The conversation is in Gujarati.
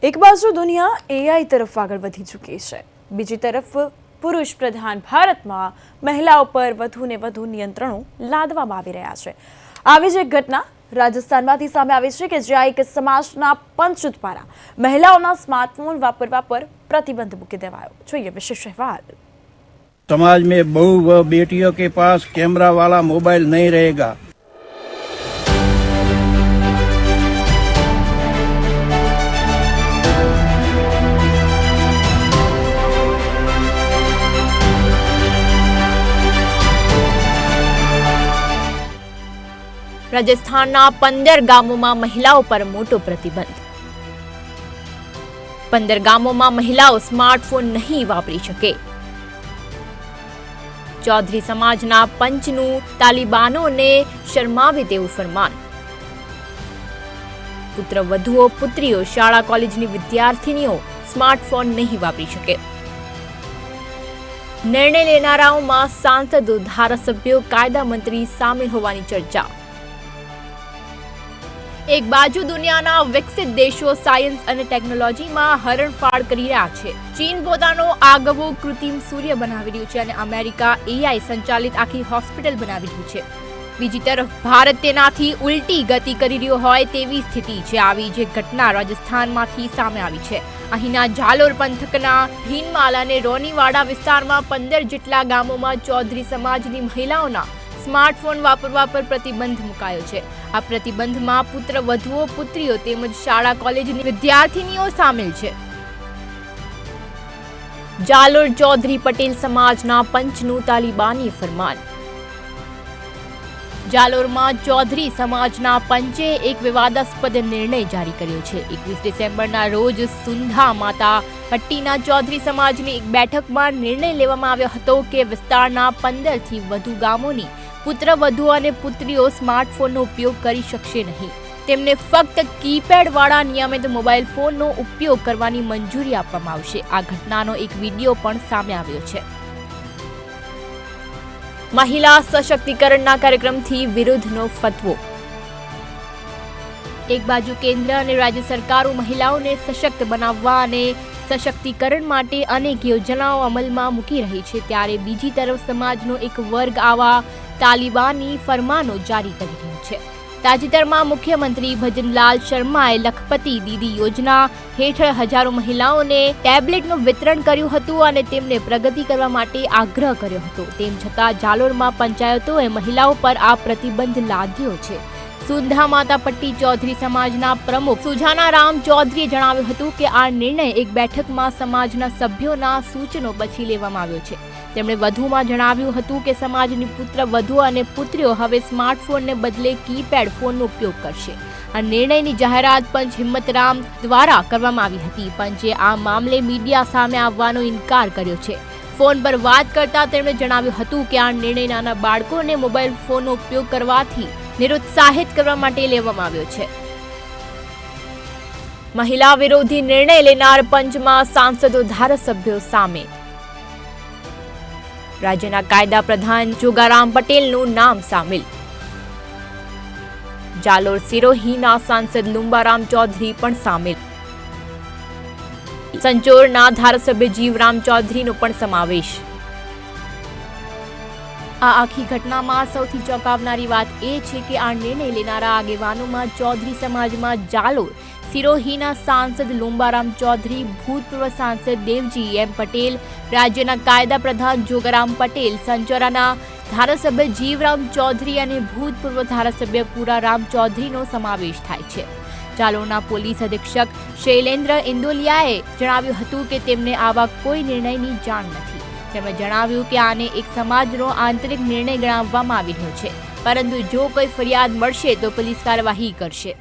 એક બાજુ દુનિયા એઆઈ તરફ આગળ વધી ચૂકી છે, બીજી તરફ પુરુષ પ્રધાન ભારતમાં મહિલાઓ પર વધુને વધુ નિયંત્રણો લાદવામાં આવી રહ્યા છે। આવી જ એક ઘટના રાજસ્થાનમાંથી સામે આવી છે કે જ્યાં એક સમાજના પંચ દ્વારા મહિલાઓના સ્માર્ટફોન વાપરવા પર પ્રતિબંધ મૂકી દેવાયો। જોઈએ વિશેષ અહેવાલ। समाज में बहू व बेटियों के पास कैमरा वाला मोबाइल नहीं रहेगा। રાજસ્થાનના 15 ગામોમાં મહિલાઓ પર મોટો પ્રતિબંધ। 15 ગામોમાં મહિલાઓ સ્માર્ટફોન નહીં વાપરી શકે। ચૌધરી સમાજના પંચનું તાલિબાનોને શરમાવે તેવું ફરમાન। પુત્રવધુઓ પુત્રીઓ શાળા કોલેજની વિદ્યાર્થીનીઓ સ્માર્ટફોન નહીં વાપરી શકે। નિર્ણય લેનારાઓમાં સાંસદો, ધારાસભ્યો, કાયદા મંત્રી સામેલ હોવાની ચર્ચા। એક બાજુ દુનિયાના વિકસિત દેશો સાયન્સ અને ટેકનોલોજીમાં હરણફાળ કરી રહ્યા છે। ચીન પોતાનો આગવો કૃત્રિમ સૂર્ય બનાવી રહ્યું છે અને અમેરિકા એઆઈ સંચાલિત આખી હોસ્પિટલ બનાવી રહ્યું છે। બીજી તરફ ભારત તેનાથી ઉલટી ગતિ કરી રહ્યો હોય તેવી સ્થિતિ છે। આવી જે ઘટના રાજસ્થાનમાંથી સામે આવી છે। અહીંના જાલોર પંથકના ભીનમાલ અને રોનીવાડા વિસ્તારમાં 15 જેટલા ગામોમાં ચૌધરી સમાજની મહિલાઓના સ્માર્ટફોન વાપરવા પર પ્રતિબંધ મુકાયો છે। આ પ્રતિબંધમાં પુત્રવધુઓ, પુત્રીઓ તેમજ શાળા કોલેજની વિદ્યાર્થીનીઓ સામેલ છે। જાલોર ચૌધરી પટેલ સમાજના પંચનું તાલિબાની ફરમાન। જાલોરમાં ચૌધરી સમાજના પંચે એક વિવાદાસ્પદ નિર્ણય જારી કર્યો છે। 21 ડિસેમ્બરના રોજ સુંધા માતા પટ્ટીના ચૌધરી સમાજની એક બેઠકમાં નિર્ણય લેવામાં આવ્યો હતો કે વિસ્તારના 15થી વધુ ગામોની પુત્રવધુઓ અને પુત્રીઓ સ્માર્ટફોનનો ઉપયોગ કરી શકશે નહીં। તેમને ફક્ત કીપેડવાળા નિયમિત મોબાઈલ ફોનનો ઉપયોગ કરવાની મંજૂરી આપવામાં આવશે। આ ઘટનાનો એક વિડીયો પણ સામે આવ્યો છે। મહિલા સશક્તિકરણના કાર્યક્રમથી વિરુદ્ધનો ફતવો। એક બાજુ કેન્દ્ર અને રાજ્ય સરકારો મહિલાઓને સશક્ત બનાવવા અને સશક્તિકરણ માટે અનેક યોજનાઓ અમલમાં મૂકી રહી છે, ત્યારે બીજી તરફ સમાજનો એક વર્ગ આવા તાલિબાની ફરમાનો જારી કરી રહ્યો છે। તાજેતરમાં મુખ્યમંત્રી ભજનલાલ શર્માએ લખપતિ દીદી યોજના હેઠળ હજારો મહિલાઓને ટેબ્લેટનું વિતરણ કર્યું હતું અને તેમને પ્રગતિ કરવા માટે આગ્રહ કર્યો હતો। તેમ છતાં જાલોરમાં પંચાયતોએ મહિલાઓ પર આ પ્રતિબંધ લાદ્યો છે। સુંધા માતા પટ્ટી ચૌધરી સમાજના પ્રમુખ સુજાનારામ ચૌધરીએ જણાવ્યું હતું કે આ નિર્ણય એક બેઠકમાં સમાજના સભ્યોના સૂચનો પછી લેવામાં આવ્યો છે। તેમણે વધુમાં જણાવ્યું હતું કે સમાજની પુત્રવધુઓ અને પુત્રીઓ હવે સ્માર્ટફોનને બદલે કીપેડ ફોનનો ઉપયોગ કરશે। આ નિર્ણયની જાહેરાત પંચ હિંમતરામ દ્વારા કરવામાં આવી હતી। પંચે આ મામલે મીડિયા સામે આવવાનો ઇનકાર કર્યો છે। ફોન પર વાત કરતા તેમણે જણાવ્યું હતું કે આ નિર્ણય નાના બાળકોને મોબાઈલ ફોનનો ઉપયોગ કરવાથી નિરુત્સાહિત કરવા માટે લેવામાં આવ્યો છે। મહિલા વિરોધી નિર્ણય લેનાર પંચમાં સાંસદો, ધારાસભ્યો સામે। રાજ્યના કાયદા પ્રધાન જોગારામ પટેલનું નામ સામેલ। જાલોર સિરોહીના સાંસદ લુંબારામ ચૌધરી પણ સામેલ। સંચોરના ધારાસભ્ય જીવરામ ચૌધરીનો પણ સમાવેશ। આ આખી ઘટનામાં સૌથી ચોંકાવનારી વાત એ છે કે આ નિર્ણય લેનારા આગેવાનોમાં ચૌધરી સમાજમાં જાલોર સિરોહીના સાંસદ લુંબારામ ચૌધરી, ભૂતપૂર્વ સાંસદ દેવજી એમ પટેલ, રાજ્યના કાયદા પ્રધાન જોગારામ પટેલ, સંચોરાના ધારાસભ્ય જીવરામ ચૌધરી અને ભૂતપૂર્વ ધારાસભ્ય પુરારામ ચૌધરીનો સમાવેશ થાય છે। જાલોરના પોલીસ અધિક્ષક શૈલેન્દ્ર ઇન્દોલિયાએ જણાવ્યું હતું કે તેમને આવા કોઈ નિર્ણયની જાણ નથી। તેમણે જણાવ્યું કે આને એક સમાજનો આંતરિક નિર્ણય ગણાવવામાં આવી રહ્યો છે, પરંતુ જો કોઈ ફરિયાદ મળશે તો પોલીસ કાર્યવાહી કરશે।